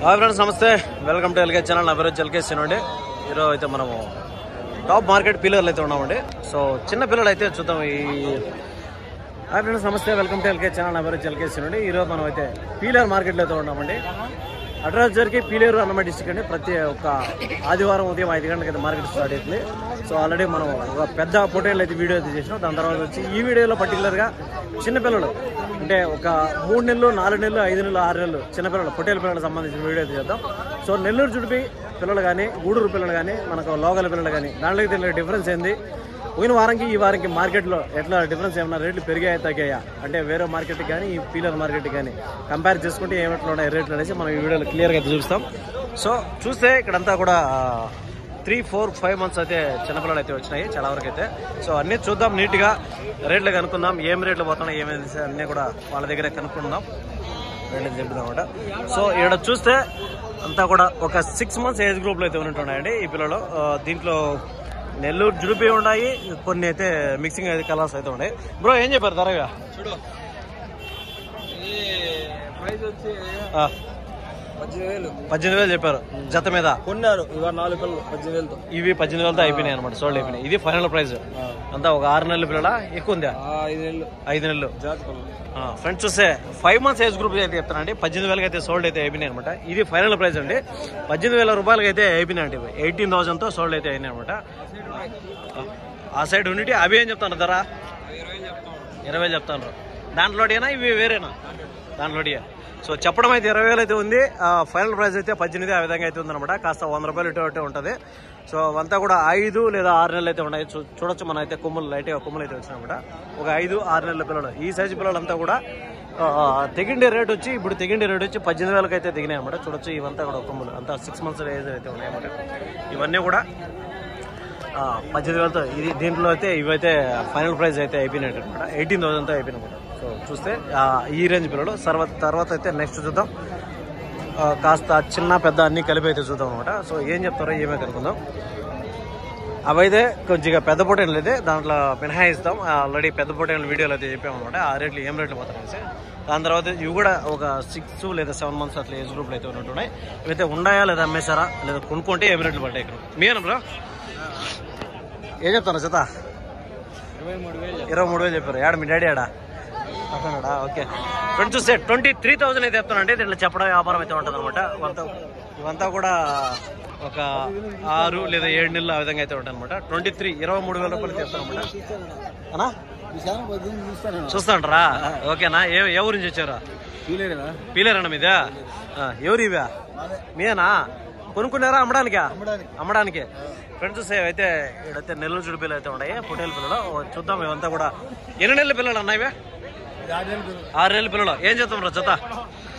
Hi friends, నమస్తే. Welcome to LK channel. నా పేరు ఎల్కేసి అండి. ఈరోజు అయితే మనము టాప్ మార్కెట్ పీలర్లు అయితే ఉన్నామండి. సో చిన్న పిల్లలు అయితే చూద్దాం. హాయ్ ఫ్రెండ్స్, నమస్తే. Welcome to LK channel. నా పేరు ఎల్కేసి అండి. ఈరోజు మనం అయితే పీలర్ మార్కెట్లో అయితే ఉన్నామండి. అడ్రస్ జరిగి పీలేరు అన్నమాట డిస్ట్రిక్ట్ అండి. ప్రతి ఒక్క ఆదివారం ఉదయం 5 గంటలకు అయితే మార్కెట్ స్టార్ట్ అవుతుంది. సో ఆల్రెడీ మనం ఒక పెద్ద పొటేల్ అయితే వీడియో అయితే చేసినాం. దాని తర్వాత వచ్చి ఈ వీడియోలో పర్టికులర్గా చిన్నపిల్లలు అంటే ఒక 3 నెలలు 4 నెలలు 5 నెలలు 6 నెలలు చిన్నపిల్లలు పొటేల్ పిల్లలకు సంబంధించిన వీడియో అయితే చేద్దాం. సో నెల్లూరు జుడిపి పిల్లలు కానీ గూడూరు పిల్లలు కానీ మనకు లోకల్ పిల్లలు కానీ దాంట్లోకి తెలియని డిఫరెన్స్ ఏంది, పోయిన వారానికి ఈ వారానికి మార్కెట్లో ఎట్లా డిఫరెన్స్ ఏమన్నా రేట్లు పెరిగాయా తగ్గాయా అంటే వేరే మార్కెట్కి కానీ ఈ పీలర్ మార్కెట్కి కానీ కంపేర్ చేసుకుంటే ఏమిట్లో ఉన్నాయి రేట్లు అనేసి మనం ఈ వీడియోలో క్లియర్గా అయితే చూపిస్తాం. సో చూస్తే ఇక్కడంతా కూడా 3, 4, 5 మంత్స్ అయితే చిన్నపిల్లలు అయితే వచ్చినాయి చాలా వరకు అయితే. సో అన్నీ చూద్దాం, నీట్గా రేట్లు కనుక్కుందాం, ఏం రేట్లు పోతున్నాయి ఏమేమి అన్నీ కూడా వాళ్ళ దగ్గర కనుక్కుందాం, రేట్లు చెప్తాం అనమాట. సో ఇక్కడ చూస్తే అంతా కూడా ఒక 6 మంత్స్ ఏజ్ గ్రూప్లో అయితే ఉంటున్నాయండి ఈ పిల్లలు. దీంట్లో నెల్లూరు జుడిపి ఉన్నాయి, కొన్ని అయితే మిక్సింగ్ అయితే కలర్స్ అయితే ఉన్నాయి. బ్రో ఏం చెప్పారు ధరగా? చూడు, ప్రైస్ వచ్చి 18,000 చెప్పారు జత మీద. కొన్నారు ఇవాళ 4 పిల్లలు 18,000తో. ఇవి 18,000తో అయిపోయినాయి అనమాట, సోల్డ్ అయిపోయినాయి. ఇది ఫైనల్ ప్రైస్. అంతా ఒక 6 నెలల పిల్లల ఎక్కువ ఉందా? 5 నెలలు. ఫ్రెండ్స్ చూస్తే 5 మంత్స్ ఏజ్ గ్రూప్ అయితే చెప్తానండి. 18,000 అయితే సోల్డ్ అయితే అయిపోయినాయి అనమాట. ఇది ఫైనల్ ప్రైస్ అండి. 18,000 రూపాయలకి అయితే అయిపోయినాయి అండి. 18,000తో సోల్డ్ అయితే అయినాయి అనమాట. ఆ సైడ్ ఉండి అవి ఏం చెప్తాను ధర? 20,000 చెప్తాను. దాంట్లోడేనా ఇవి వేరేనా? దాంట్లోడియా. సో చెప్పడం అయితే 20,000 అయితే ఉంది. ఫైనల్ ప్రైస్ అయితే 18 ఆ విధంగా అయితే ఉందన్నమాట. కాస్త 100 రూపాయలు ఇటు ఉంటుంది. సో అంతా కూడా 5 లేదా 6 నెలలు అయితే ఉన్నాయి. చూడొచ్చు మనం అయితే కొమ్ములు లైట్గా కొమ్ములు అయితే వచ్చినాయన్నమాట. ఒక 5, 6 నెలల పిల్లలు ఈ సైజు పిల్లలంతా కూడా తెగిండే రేట్ వచ్చి ఇప్పుడు తెగిండే రేట్ వచ్చి 18,000 అయితే దిగినాయి అనమాట. చూడొచ్చు ఇవంతా కూడా కొమ్ములు అంతా 6 మంత్స్ ఏజ్ అయితే ఉన్నాయన్నమాట. ఇవన్నీ కూడా 18,000తో ఇది దీంట్లో అయితే ఇవైతే ఫైనల్ ప్రైస్ అయితే అయిపోయినట్టు అనమాట. 18,000తో అయిపోయినమాట. సో చూస్తే ఈ రేంజ్ పిల్లలు తర్వాత అయితే నెక్స్ట్ చూద్దాం. కాస్త చిన్న పెద్ద అన్ని కలిపి అయితే చూద్దాం అనమాట. సో ఏం చెప్తారో ఏమే కనుక్కుందాం. అవైతే కొద్దిగా పెద్ద పొటేన్లు అయితే దాంట్లో మినహాయిస్తాం. ఆల్రెడీ పెద్ద పొటేన్లు వీడియోలో అయితే చెప్పామన్నమాట. ఆ రేట్లు ఏం రేట్లు పోతాయి. దాని తర్వాత ఇవి కూడా ఒక 6 లేదా 7 మంత్స్ అట్లా ఏజ్ గ్రూప్లో అయితే ఉన్నట్టున్నాయి. ఇవైతే ఉన్నాయా లేదా అమ్మేశారా లేదా కొనుక్కుంటే ఏం రేట్లు పడ్డాయి ఇక్కడ మీనా బ్రో? ఏం చెప్తాను జత? 23,000 చెప్పారు. ఏడా మీ డాడీ ఆడా అక్కడా? ఓకే ఫ్రెండ్స్ చూస్తే 23,000 అయితే చెప్తానంటే దీంట్లో చెప్పడం వ్యాపారం అయితే ఉంటుంది అనమాట. ఇవంతా కూడా ఒక 6 లేదా 7 నెలలు ఆ విధంగా అయితే ఉంటాయి అనమాట. 23,000 రూపాయలు చెప్తాను అనమాట. అనా చూస్తాంటారా? ఓకేనా? ఏ ఊరి నుంచి వచ్చారా? పీలేరన్నా మీదా? ఎవరు ఇవా మీనా? కొనుక్కున్నారా అమ్మడానికి? ఫ్రెండ్స్ చూస్తే అయితే ఇక్కడైతే నెల్లూరు జుడి పిల్లలు అయితే ఉన్నాయి, పొటేల్ పిల్లలు. చూద్దాం ఇవంతా కూడా. ఎన్ని నెలల పిల్లలు అన్నా ఇవే? 6 నెలల పిల్లలు. ఏం చెప్తాం రా జత?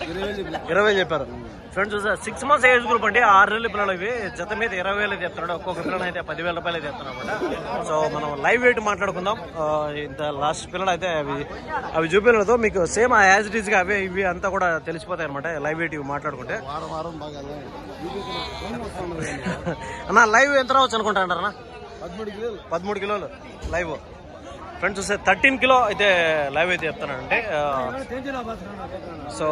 20,000 చెప్పారు. ఫ్రెండ్స్ చూస్తే 6 మంత్స్ ఏజ్ గ్రూప్ అండి. 6 నెలల పిల్లలు ఇవి. జత మీద 20,000 చెప్తున్నాడు. ఒక్కొక్క పిల్లలు అయితే 10,000 రూపాయలు అయితే చెప్తున్నాడు అనమాట. సో మనం లైవ్ వెయిట్ మాట్లాడుకుందాం. ఇంత లాస్ట్ పిల్లలు అయితే అవి చూపినతో మీకు సేమ్ యాజ్ ఇట్ ఈస్ గా అవే ఇవి అంతా కూడా తెలిసిపోతాయి అనమాట. లైవ్ వెయిట్ ఇవి మాట్లాడుకుంటే అన్న లైవ్ ఎంత రావచ్చు అనుకుంటా అంటారన్నా? 13 కిలోలు లైవ్. ఫ్రెండ్స్ చూస్తే 13 కిలో అయితే లైవ్ అయితే చెప్తానంటే. సో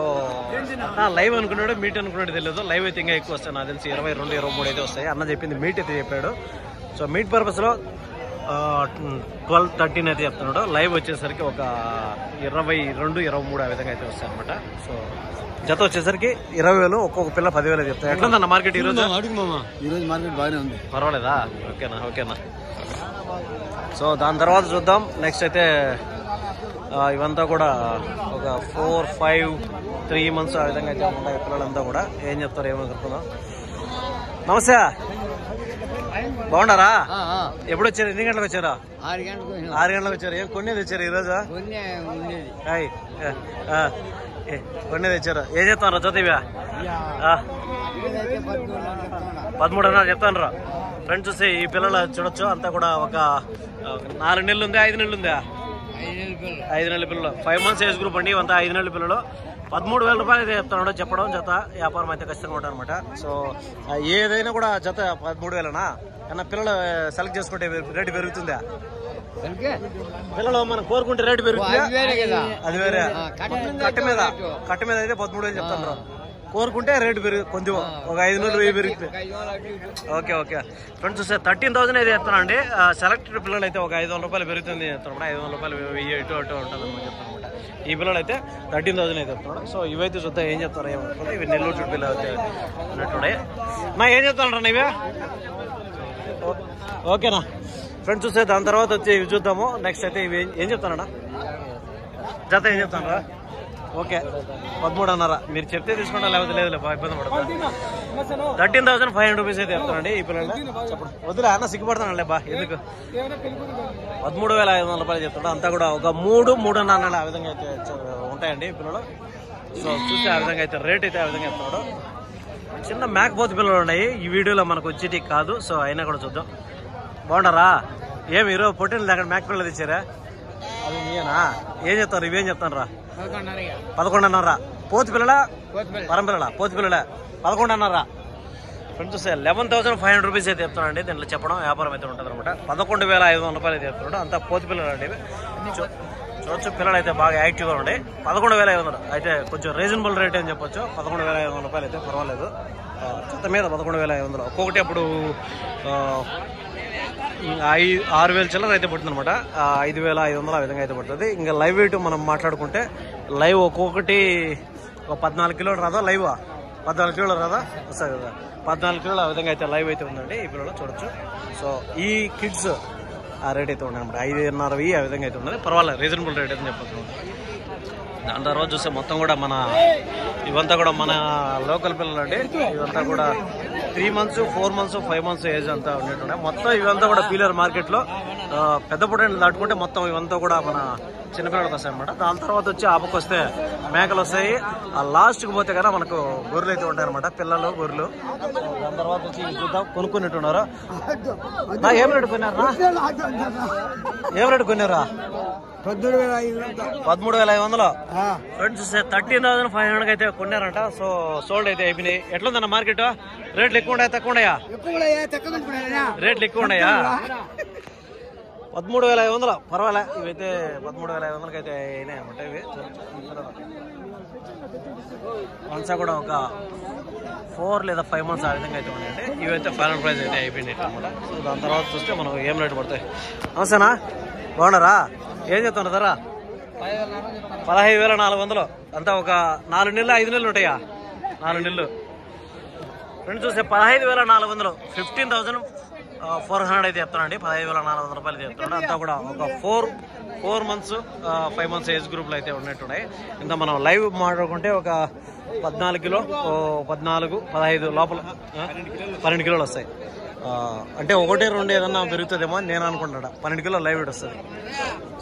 లైవ్ అనుకున్నాడు, మీట్ అనుకున్నాడు తెలియదు. లైవ్ అయితే ఇంకా ఎక్కువ వస్తాయి నాకు తెలిసి 22, 23 అయితే వస్తాయి. అన్న చెప్పింది మీట్ అయితే చెప్పాడు. సో మీట్ పర్పస్లో 12, 13 అయితే చెప్తున్నాడు. లైవ్ వచ్చేసరికి ఒక 22, 23 ఆ విధంగా అయితే వస్తాయి అనమాట. సో జత వచ్చేసరికి 20,000, ఒక్కొక్క పిల్ల 10,000 చెప్తాయి. ఎట్లుందన్న మార్కెట్ ఈరోజు? ఈరోజు మార్కెట్ బాగానే ఉంది. పర్వాలేదా? ఓకేనా. సో దాని తర్వాత చూద్దాం. నెక్స్ట్ అయితే ఇవంతా కూడా ఒక 4, 5, 3 మంత్స్ ఆ విధంగా అయితే ఉన్నాయి పిల్లలంతా కూడా. ఏం చెప్తారు ఏమో చెప్తున్నాం. నమస్తే, బాగుండారా? ఎప్పుడు వచ్చారు? ఎన్ని గంటలకు వచ్చారా? 6 గంటలకు వచ్చారు. ఏం కొన్నేది వచ్చారు ఈరోజు? కొన్నేది వచ్చారు. ఏం చెప్తాను జత ఇవా? 13,500 చెప్తాను రా. ఫ్రెండ్స్ చూస్తే ఈ పిల్లలు చూడొచ్చు అంతా కూడా ఒక 4 నెలలు ఉందా 5 నెలలు ఉందా? 5 నెలల పిల్లలు. 5 మంత్స్ ఏజ్ గ్రూప్ అండి. ఇవంతా 5 నెలల పిల్లలు. 13,000 రూపాయలు అయితే చెప్తున్నాడు. చెప్పడం జత వ్యాపారం అయితే ఖచ్చితంగా ఉంటుంది అనమాట. సో ఏదైనా కూడా జత 13,000నా? కన్నా పిల్లలు సెలెక్ట్ చేసుకుంటే రేటు పెరుగుతుందా? పిల్లలు మనం కోరుకుంటే రేటు పెరుగుతుందా? అది వేరే. కట్ట మీద అయితే 13,000 చెప్తాను. కోరుకుంటే రేటు కొంచెం ఒక 500 1000 పెరుగుతుంది. ఓకే ఓకే ఫ్రెండ్స్ చూస్తే 13,000 అయితే చెప్తాను అండి. సెలెక్టెడ్ పిల్లలు అయితే ఒక 500 రూపాయలు పెరుగుతుంది చెప్తాను. 500 రూపాయలు 1000 ఇటు అటు ఉంటుంది అని చెప్తాను అనమాట. ఈ పిల్లలు అయితే 13,000 అయితే చెప్తున్నాడు. సో ఇవైతే చూద్దాం ఏం చెప్తారు ఏమనుకుంటే. ఇవి నెల్లూరు చుట్టూ పిల్లలు అయితే ఉన్నట్టున్నాయి. నా ఏం చెప్తాను రా ఇవే. ఓకేనా ఫ్రెండ్స్ చూస్తే దాని తర్వాత వచ్చి ఇవి చూద్దాము. నెక్స్ట్ అయితే ఇవి ఏం చెప్తానడా జత ఏం చెప్తాను రా. ఓకే 13.5 మీరు చెప్తే తీసుకుంటా లేకపోతే లేదు ఇబ్బంది పడతా. 13,500 రూపీస్ అయితే చెప్తానండి ఈ పిల్లలు. చెప్పండి వద్దులే అన్న సిగ్గుపడతానండి బా ఎందుకు. 13,500 రూపాయలు చెప్తాడు. అంతా కూడా ఒక 3-3.5 ఆ విధంగా అయితే ఉంటాయండి ఈ పిల్లలు. సో చూస్తే ఆ విధంగా అయితే రేట్ అయితే ఆ విధంగా చెప్తాడు. చిన్న మేకపోతు పిల్లలు ఉన్నాయి ఈ వీడియోలో మనకు వచ్చేటి కాదు. సో అయినా కూడా చూద్దాం. బాగుంటారా ఏమి ఈరోజు పొట్టిన అక్కడ మేక పిల్లలు తెచ్చారా అది మీనా. ఏం చెప్తారు ఇవేం చెప్తాను రా. 11.5 పోతు పిల్లల పరం పిల్లల పోతు పిల్లల 11.5 ఫ్రెండ్స్ చూస్తే 11,500 రూపీస్ అయితే చెప్తానండి. దీంట్లో చెప్పడం వ్యాపారం అయితే ఉంటుంది అనమాట. 11,500 రూపాయలు అయితే చెప్తున్నాడు. అంతా పోతు పిల్లలు అండి. చూడొచ్చు పిల్లలు అయితే బాగా యాక్టివ్గా ఉండే. 11,500 అయితే కొంచెం రీజనబుల్ రేట్ అని చెప్పొచ్చు. 11,500 రూపాయలు అయితే పర్వాలేదు. చెత్త మీద 11,500 ఒక్కొక్కటి అప్పుడు 6,000 చిల్లర అయితే పడుతుంది అనమాట. 5,500 ఆ విధంగా అయితే పడుతుంది. ఇంకా లైవ్ వెయిట్ మనం మాట్లాడుకుంటే లైవ్ ఒక్కొక్కటి ఒక 14 కిలోలు రాదా. లైవ్ 14 కిలోలు రాదా వస్తుంది కదా. 14 కిలోలు ఆ విధంగా అయితే లైవ్ అయితే ఉందండి ఈ పిల్లలు చూడొచ్చు. సో ఈ కిడ్స్ ఆ రేట్ అయితే ఉన్నాయి అనమాట. 5,500 ఆ విధంగా అయితే ఉన్నది. పర్వాలేదు రీజనబుల్ రేట్ అయితే చెప్పచ్చు. దాని తర్వాత చూస్తే మొత్తం కూడా ఇవంతా కూడా మన లోకల్ పిల్లలు అండి. ఇవంతా కూడా 3 months 4 months 5 months ఏజ్ అంతా ఉండేటుండే. మొత్తం ఇవంతా కూడా పీలర్ మార్కెట్లో పెద్ద పొట్టని దాటుకుంటే మొత్తం ఇవంతా కూడా మన చిన్నపిల్లలకు వస్తాయి అనమాట. దాని తర్వాత వచ్చి ఆపకు వస్తే మేకలు వస్తాయి. ఆ లాస్ట్కి పోతే కదా మనకు గొర్రెలు అయితే ఉంటాయి అనమాట. పిల్లలు గొర్రెలు. దాని తర్వాత వచ్చి చూద్దాం కొనుక్కునేట్టున్నారు. ఏం రేటు కొన్నారా ఏం రేటు కొన్నారా 13,500 ఫ్రెండ్స్ చూస్తే 13,500 అయితే కొన్నారంట. సో సోల్డ్ అయితే అయిపోయినాయి. ఎట్లుందన్న మార్కెట్ రేట్లు ఎక్కువ ఉన్నాయా తక్కువ ఉన్నాయా. రేట్లు ఎక్కువ ఉన్నాయా. 13,500 పర్వాలే. ఇవైతే 13,500 అయితే అయినాయి అనమాట. ఇవి వన్సా కూడా ఒక 4 లేదా 5 months ఆ విధంగా అయితే ఉన్నాయండి. ఇవైతే ఫైనల్ ప్రైస్ అయితే అయిపోయినాయి అనమాట. సో దాని తర్వాత చూస్తే మనం ఏం రేటు పడతాయి. నమస్తేనా బాగున్నారా ఏం చెప్తున్నా ధర 15,400 అంతా ఒక 4 నెలలు 5 నెలలు ఉంటాయా 4 నెలలు. ఫ్రెండ్స్ చూస్తే 15,400 15,400 అయితే చెప్తానండి. 15,400 రూపాయలు చెప్తున్నాడు. అంతా కూడా ఒక 4 months 5 months ఏజ్ గ్రూప్లో అయితే ఉన్నట్టున్నాయి. ఇంకా మనం లైవ్ మాట్లాడుకుంటే ఒక 14 కిలో 14 15 లోపల 12 కిలోలు వస్తాయి. అంటే 1 2 ఏదన్నా పెరుగుతుందేమో అని నేను అనుకుంటున్నా. 12 కిలోలు లైవ్ వెయిట్ వస్తుంది.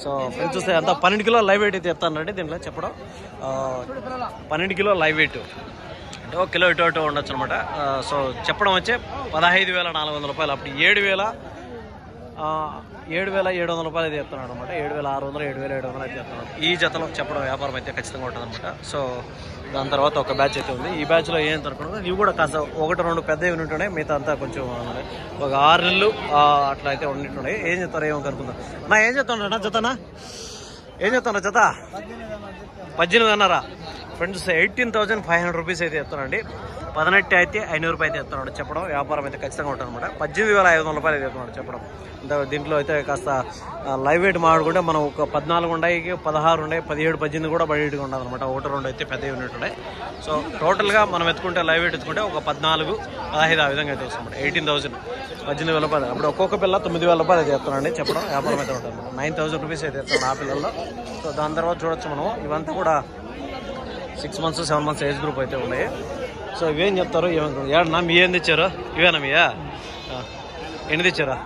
సో ఫ్రెండ్స్ చూస్తే అంతా 12 కిలో లైవ్ వెయిట్ అయితే చెప్తానండి. దీంట్లో చెప్పడం 12 కిలో లైవ్ వెయిట్ అంటే 1 కిలో ఇటు అటు ఉండొచ్చు అనమాట. సో చెప్పడం వచ్చే 15,400 రూపాయలు. అప్పుడు 7,700 రూపాయలు అయితే చెప్తున్నాడు అనమాట. 7,600 7,700 అయితే చెప్తున్నాడు. ఈ జతలో చెప్పడం వ్యాపారం అయితే ఖచ్చితంగా ఉంటుంది అనమాట. సో దాని తర్వాత ఒక బ్యాచ్ అయితే ఉంది. ఈ బ్యాచ్లో ఏం అనుకున్నాను ఇవి కూడా కాస్త 1 2 పెద్దవి ఉంటుండే. మిగతా అంతా కొంచెం ఒక 6 నెలలు అట్లా అయితే ఉంటుండే. ఏం చెప్తారు ఏమో కనుక్కుందాం. నా ఏం చెప్తాను జతనా ఏం చెప్తాను జత 18.5 ఫ్రెండ్స్ 18,500 రూపీస్ అయితే చెప్తానండి. 18 అయితే 500 రూపాయలు అయితే చెప్తున్నాడు. చెప్పడం వ్యాపారం అయితే ఖచ్చితంగా ఉంటుంది అనమాట. 18,500 రూపాయలు అయితే చెప్తున్నాడు చెప్పడం. దీంట్లో అయితే కాస్త లైవ్ వెయిట్ మాట్లాడుకుంటే మనం ఒక 14 ఉన్నాయి 16 ఉన్నాయి 17 18 కూడా బయటగా ఉండదు అనమాట. 1 2 అయితే పెద్దవి ఉన్నట్టున్నాయి. సో టోటల్గా మనం ఎత్తుకుంటే లైవ్ వెయిట్ ఎత్తుకుంటే ఒక 14 15 ఆ విధంగా అయితే వస్తుంది. 18,000 18,000 రూపాయలు. అప్పుడు ఒక్కొక్క పిల్ల 9,000 రూపాయలు అయితే చెప్తానండి. చెప్పడం వ్యాపారం అయితే ఉంటుంది. 9,000 రూపీస్ అయితే చెప్తాను ఆ పిల్లల్లో. సో దాని తర్వాత చూడొచ్చు మనం ఇవంతా కూడా 6 months 7 months ఏజ్ గ్రూప్ అయితే ఉన్నాయి. సో ఇవేం చెప్తారు ఏమన్నా మీ ఏం తెచ్చారు ఇవేనా మీయా ఎన్ని తెచ్చారా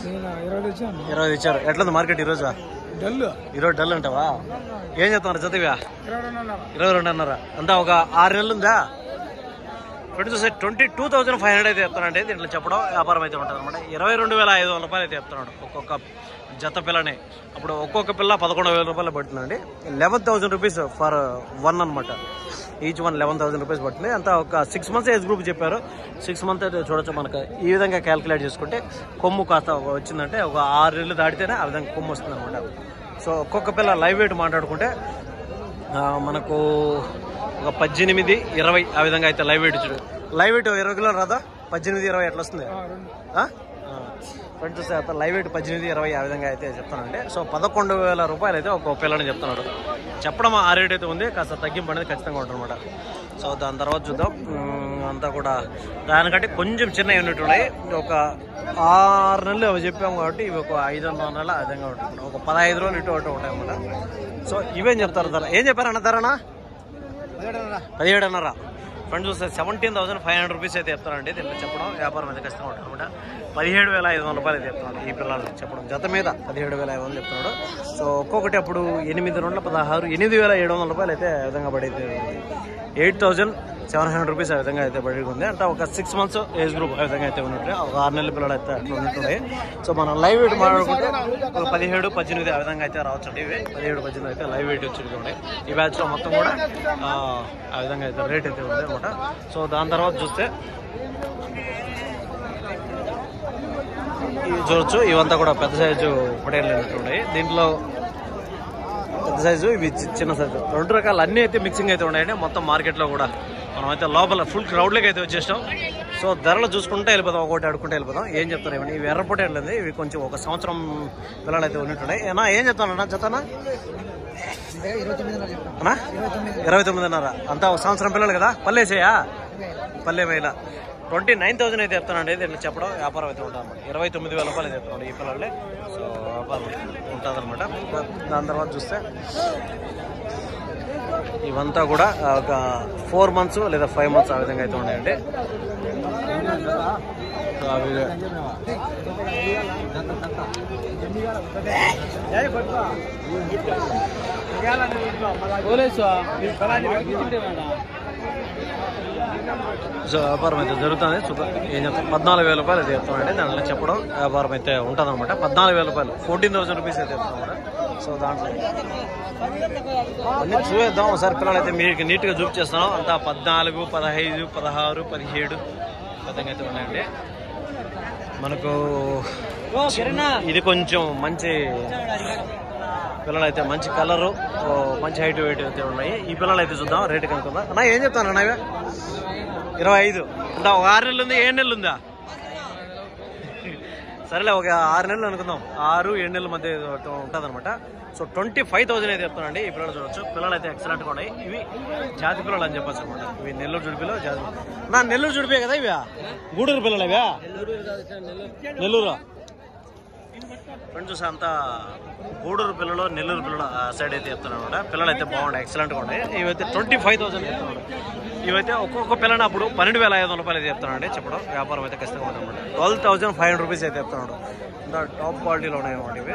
20 తెచ్చారు. ఎట్లుంది మార్కెట్ ఈరోజు డల్ అంటావా. ఏం చెప్తున్నారు జత ఇవా 22.5 అంతా ఒక 6 నెలలు ఉందా. 22,500 అయితే చెప్తానండి. దీంట్లో చెప్పడం వ్యాపారం అయితే ఉంటుంది అనమాట. 22,500 రూపాయలు అయితే చెప్తున్నాడు ఒక్కొక్క జత పిల్లని. అప్పుడు ఒక్కొక్క పిల్ల 11,000 రూపాయలు పడుతుందండి. 11,000 రూపీస్ ఫర్ 1 అనమాట. ఈచ్ 1 11,000 రూపీస్ పడుతుంది. అంతా ఒక 6 months ఏజ్ గ్రూప్ చెప్పారు. 6 months అయితే చూడొచ్చు మనకు. ఈ విధంగా క్యాలిక్యులేట్ చేసుకుంటే కొమ్ము కాస్త వచ్చిందంటే ఒక 6 నెలలు దాటితేనే ఆ విధంగా కొమ్ము వస్తుంది అనమాట. సో ఒక్కొక్క పిల్ల లైవ్ వెయిట్ మాట్లాడుకుంటే మనకు ఒక 18-20 ఆ విధంగా అయితే లైవ్ వెయిట్ చూడు. లైవ్ వెయిట్ 20 కిలోలు రాదా? 18-20 ఎట్లా వస్తుంది ఫ్రెండ్స్? చూస్తే అతను లైవ్ వెయిట్ 18-20 ఆ విధంగా అయితే చెప్తానండి. సో 11,000 రూపాయలు అయితే ఒక పిల్లని చెప్తున్నాడు. చెప్పడం ఆ రేట్ అయితే ఉంది, కాస్త తగ్గింపు అనేది ఖచ్చితంగా ఉంటుందన్నమాట. సో దాని తర్వాత చూద్దాం. అంతా కూడా దానికంటే కొంచెం చిన్న యూనిట్ ఉన్నాయి. ఒక 6 నెలలు అవి చెప్పాము కాబట్టి ఇవి ఒక 5-6 నెలలు ఆ విధంగా ఉంటుంది. ఒక 15 రోజులు ఇటు అటు ఉంటాయి అన్నమాట. సో ఇవేం చెప్తారు ధర? ఏం చెప్పారన్న ధరనా? 17,500. ఫ్రెండ్స్ చూస్తే 17,500 రూపీస్ అయితే చెప్తారండి. దీంట్లో చెప్పడం వ్యాపారం అయితే కష్టంగా ఉంటుంది అనమాట. 17,500 రూపాయలు అయితే చెప్తున్నాడు ఈ పిల్లల్ని చెప్పడం. జత మీద 17,500 చెప్తున్నాడు. సో ఒక్కొక్కటి అప్పుడు 8 2 16 8,700 రూపాయలు అయితే ఆ విధంగా పడైతే 8,700 రూపీస్ ఆ విధంగా అయితే పడి ఉంది. అంటే ఒక 6 మంత్స్ ఏజ్ గ్రూప్ ఆ విధంగా అయితే ఉన్నట్టు, ఒక 6 నెలల పిల్లలు అయితే అట్లా ఉన్నట్టుండే. సో మనం లైవ్ వెయిట్ మాట్లాడుకుంటే ఒక 17-18 ఆ విధంగా అయితే రావచ్చండి. ఇవి 17-18 అయితే లైవ్ వెయిట్ వచ్చి ఉన్నాయి. ఈ బ్యాచ్లో మొత్తం కూడా ఆ విధంగా అయితే రేట్ అయితే ఉంది అనమాట. సో దాని తర్వాత చూస్తే ఇవి చూడొచ్చు. ఇవంతా కూడా పెద్ద సైజు పొటేలు ఉన్నాయి. దీంట్లో పెద్ద సైజు, ఇవి చిన్న సైజు, 2 రకాలు అన్నీ అయితే మిక్సింగ్ అయితే ఉన్నాయండి. మొత్తం మార్కెట్లో కూడా మనం అయితే లోపల ఫుల్ క్రౌడ్లోకి అయితే వచ్చేసాం. సో ధరలు చూసుకుంటే వెళ్ళిపోతాం, ఒకటి అడుకుంటే వెళ్ళిపోతాం. ఏం చెప్తారు ఇవన్నీ? ఇవి ఎర్ర పొటేలు అండి. ఇవి కొంచెం ఒక సంవత్సరం పిల్లలు అయితే ఉన్నట్టున్నాయి. ఏనా ఏం చెప్తానన్నా జతనా? 29,500. అంతా ఒక సంవత్సరం పిల్లలు కదా? పల్లెసేయా? పల్లె మహిళ 29,000 అయితే చెప్తానండి. దీన్ని చెప్పడం వ్యాపారం అయితే ఉంటుంది అనమాట. 29,000 రూపాయలు అయితే చెప్తున్నాడు ఈ పిల్లలే. సో వ్యాపారం ఉంటుంది అనమాట. దాని తర్వాత చూస్తే ఇవంతా కూడా ఒక 4 మంత్స్ లేదా 5 మంత్స్ ఆ విధంగా అయితే ఉన్నాయండి. సో వ్యాపారం అయితే జరుగుతుంది. ఏం చెప్తాం? 14,000 రూపాయలు అయితే చెప్తామండి. దాంట్లో చెప్పడం వ్యాపారం అయితే ఉంటుంది అనమాట. 14,000 రూపాయలు, 14,000 రూపీస్ అయితే చెప్తామన్నమాట. సో దాంట్లో అన్నీ చూద్దాం ఒకసారి. పిల్లలు అయితే మీకు నీట్గా చూపించేస్తాను. అంతా 14, 15, 16, 17 విధంగా అయితే ఉన్నాయండి. మనకు ఇది కొంచెం మంచి పిల్లలు అయితే, మంచి కలరు, మంచి హైట్ వెయిట్ అయితే ఉన్నాయి. ఈ పిల్లలు అయితే చూద్దాం రేటు కనుక్కుందాం. అన్నా ఏం చెప్తాను అన్న? 25 అంటే ఒక 6 నెలలు ఉంది, 7 నెలలు ఉందా? సరేలే ఒక 6 నెలలు అనుకుందాం. 6-7 నెలల మధ్య ఉంటుంది అనమాట. సో 25,000 అయితే చెప్తానండి. ఈ పిల్లలు చూడొచ్చు. పిల్లలు అయితే ఎక్సలెంట్గా ఉన్నాయి. ఇవి జాతి పిల్లలు అని చెప్పచ్చు అనమాట. ఇవి నెల్లూరు జుడిపిలో జాతి. నా నెల్లూరు జుడిపే కదా ఇవా? గూడూరు పిల్లలు ఇవా? నెల్లూరు ఫ్రెండ్స్ చూసా అంతా గూడూరు పిల్లలు, నెల్లూరు పిల్లలు ఆ సైడ్ అయితే చెప్తాను అనమాట. పిల్లలు అయితే బాగున్నాయి, ఎక్సలెంట్గా ఉన్నాయి. ఇవైతే 25,000 చెప్తున్నాడు. ఇవైతే ఒక్కొక్క పిల్లని అప్పుడు 12,500 రూపాయలు అయితే చెప్తానండి. చెప్పడం వ్యాపారం అయితే ఖచ్చితంగా ఉంటుంది. 12,500 రూపీస్ అయితే చెప్తున్నాడు. ఇంకా టాప్ క్వాలిటీలో ఉన్నాయి అన్నమాట ఇవి.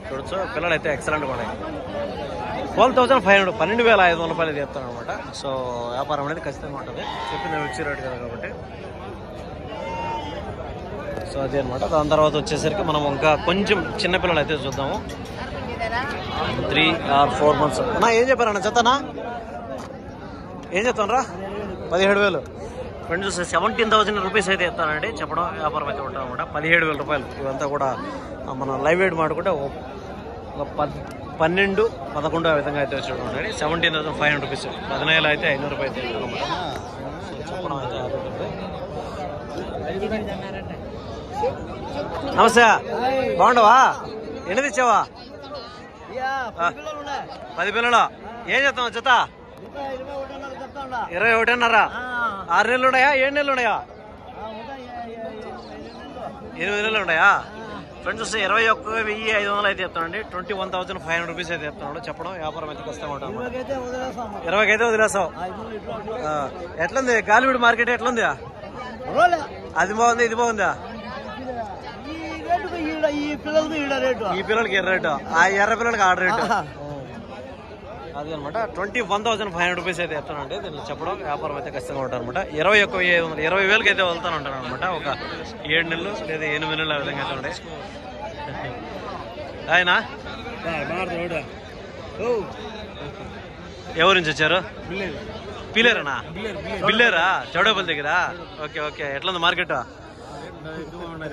చూడొచ్చు. పిల్లలు అయితే ఎక్సలెంట్గా ఉన్నాయి. 12,500, 12,500 రూపాయలు అయితే చెప్తాను అనమాట. సో వ్యాపారం అనేది ఖచ్చితంగా ఉంటుంది. చెప్పింది వచ్చి రేటు కదా కాబట్టి. సో అదే అనమాట. దాని తర్వాత వచ్చేసరికి మనం ఇంకా కొంచెం చిన్నపిల్లలు అయితే చూద్దాము. 3 or 4 months. అన్నా ఏం చెప్పారన్న జతనా? ఏం చెప్తాను రా? 17,000. ఫ్రెండ్స్ చూస్తే 17,000 రూపీస్ అయితే చెప్తానండి. చెప్పడం వ్యాపారం అయితే ఉంటుంది అనమాట. 17,000 రూపాయలు. ఇవంతా కూడా మనం లైవ్ వెయిట్ మాడుకుంటే ఒక 12, 11 ఆ విధంగా అయితే వచ్చి ఉండండి. 17,500 రూపీస్. 15,000 అయితే 500 రూపాయలు అయితే అనమాట. చెప్పడం అయితే నమస్తే, బాగుండవా? ఎన్ని తెచ్చావా? 10 పిల్లలు. ఏం చెప్తావు జత? 21.5. 6 నెలలు ఉన్నాయా? 7 నెలలు ఉన్నాయా? 8 నెలలు ఉన్నాయా? ఫ్రెండ్స్ వస్తే 21,500 అయితే చెప్తానండి. 21,500 రూపీస్ అయితే చెప్తున్నాడు. చెప్పడం వ్యాపారం అయితే కష్టంగా ఉంటుంది. 20 అయితే వదిలేస్తావు. ఎట్లుంది గాలివీడు మార్కెట్? ఎట్లుంది? అది బాగుంది, ఇది బాగుందా? ఈ పిల్లలకి ఎర్ర రేటు, ఆ ఎర్ర పిల్లలకి ఆడ రేటు. అది అనమాట. 21,500 రూపీస్ అయితే చెప్తానండి. దీన్ని చెప్పడం వ్యాపారం అయితే ఖచ్చితంగా ఉంటుంది అనమాట. 21,500, 20,000 అయితే వెళ్తాను ఉంటాను అనమాట. ఒక 7 నెలలు లేదా 8 నెలలు ఆ విధంగా అయితే ఉంటాయి. ఆయన ఎవరి నుంచి వచ్చారు? పిల్లేరేనా? బిల్లేరా? చౌడేపల్లి దగ్గర. Okay okay. ఎట్లా ఉంది మార్కెట్?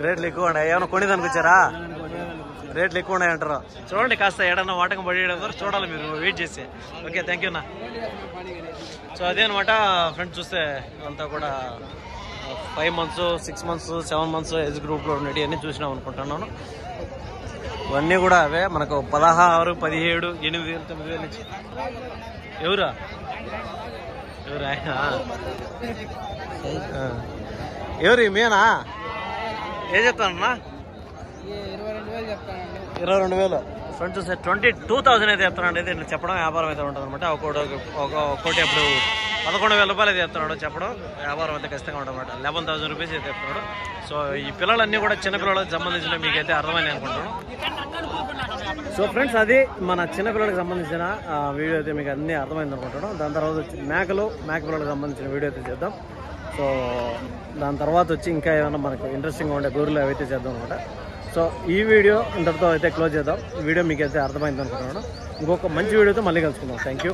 రేట్లు ఎక్కువ ఉన్నాయి. ఏమైనా కొనేదానికి వచ్చారా? రేట్లు ఎక్కువ ఉన్నాయంటారు. చూడండి కాస్త ఏడన్నా వాటకం పడేయడం వరకు చూడాలి మీరు వెయిట్ చేసి. ఓకే, థ్యాంక్ యూ అన్న. సో అదే అనమాట ఫ్రెండ్స్, చూస్తే అంతా కూడా 5 months 6 months 7 months ఏజ్ గ్రూప్లో ఉండేవి అన్నీ చూసినాం అనుకుంటున్నాను. ఇవన్నీ కూడా అవే మనకు 16, 17, 8,000, 9,000 నుంచి. ఎవరు ఎవరు మేనా? ఏం చెప్తానన్నా? 22,000 ఫ్రెండ్స్. చూస్తే 22,000 అయితే చెప్తున్నాడు. అయితే చెప్పడం వ్యాపారం అయితే ఉంటుంది అనమాట. ఒక్కోటి అప్పుడు 11,000 రూపాయలు అయితే చెప్తున్నాడు. చెప్పడం వ్యాపారం అయితే ఖచ్చితంగా ఉంటుంది అనమాట. 11,000 రూపీస్ అయితే చెప్తున్నాడు. సో ఈ పిల్లలన్నీ కూడా చిన్నపిల్లలకు సంబంధించిన మీకైతే అర్థమైంది అనుకుంటున్నాను. సో ఫ్రెండ్స్, అది మన చిన్నపిల్లలకు సంబంధించిన వీడియో అయితే మీకు అన్నీ అర్థమైంది అనుకుంటున్నాను. దాని తర్వాత వచ్చి మేక పిల్లలకు సంబంధించిన వీడియో అయితే చేద్దాం. సో దాని తర్వాత వచ్చి ఇంకా ఏమైనా మనకు ఇంట్రెస్టింగ్గా ఉండే గొర్రెలు అవైతే చేద్దాం అనమాట. సో ఈ వీడియో ఇంతటితో అయితే క్లోజ్ చేద్దాం. ఈ వీడియో మీకు అయితే అర్థమైంది అనుకుంటున్నాను. ఇంకొక మంచి వీడియోతో మళ్ళీ కలుసుకుందాం. Thank you.